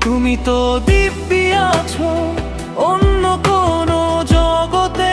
তুমি তো দিব্যি আছো অন্য কোনো জগতে।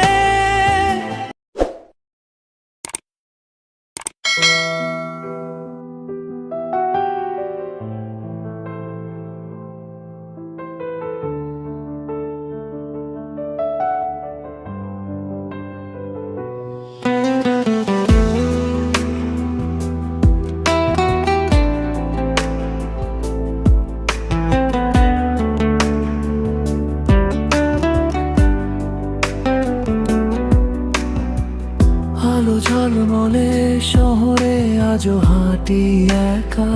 আলো ঝলমলে শহরে আজও হাঁটি একা,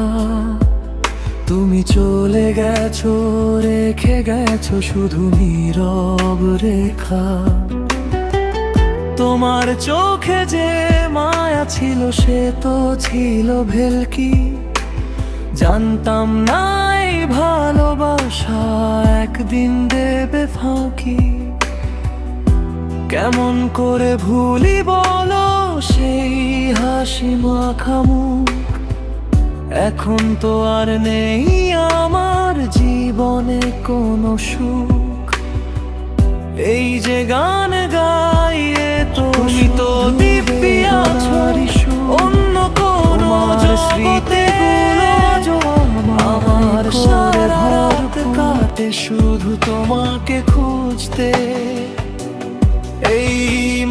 তুমি চলে গেছো রেখে গেছো শুধু নীরব রেখা। তোমার চোখে যে মায়া ছিল সে তো ছিল ভেলকি, জানতাম না এই ভালোবাসা একদিন দেবে ফাঁকি। কেমন করে ভুলি বলো সেই হাসি মাখা মুখ, এখন তো আর নেই আমার জীবনে কোনো সুখ। এই যে গান গাইয়ে তুমি তো দিব্যি আছো অন্য কোনো জগতে। আমার সারা রাত কাটে শুধু তোমাকে খুঁজতে। এই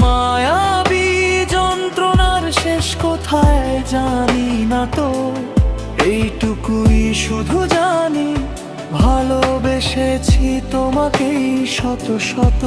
মায়াবী যন্ত্রণার শেষ কোথায় জানি না তো, এইটুকুই শুধু জানি ভালোবেসেছি তোমাকেই শত শত।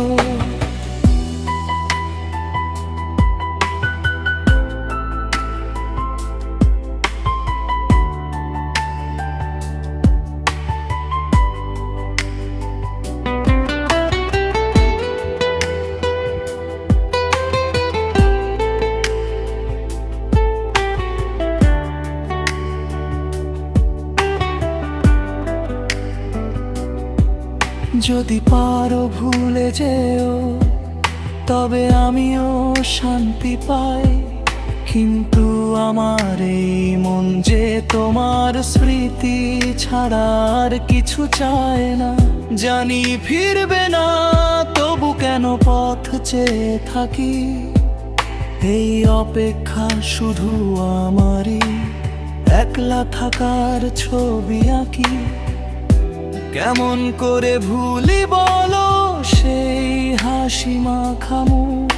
যদি পারো ভুলে যেও তবে আমিও শান্তি পাই, কিন্তু আমার এই মন যে তোমার স্মৃতি ছাড়া আর কিছু চায় না। জানি ফিরবে না তবু কেন পথ চেয়ে থাকি, এই অপেক্ষা শুধু আমারই একলা থাকার ছবি আঁকি। কেমন করে ভুলি বলো সেই হাসি মাখা মুখ,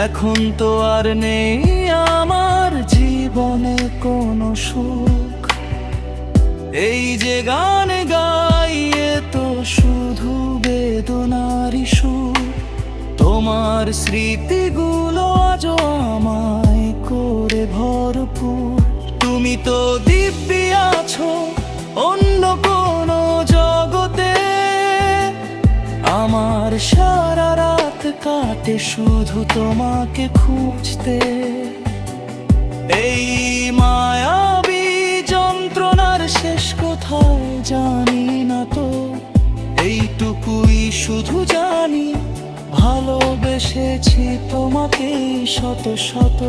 এখন তো আর নেই আমার জীবনে কোনো সুখ। এই যে গান গাইয়ে তো শুধু বেদনারই সুর, তোমার স্মৃতিগুলো আজও আমায় করে ভরপুর। তুমি তো দিব্যি আছো অন্য কোনো জগতে, আমার সারা রাত কাটে শুধু তোমাকে খুঁজতে। এই মায়াবী যন্ত্রণার শেষ কোথায় জানি না তো, এইটুকুই শুধু জানি ভালোবেসেছি তোমাকে শত শত।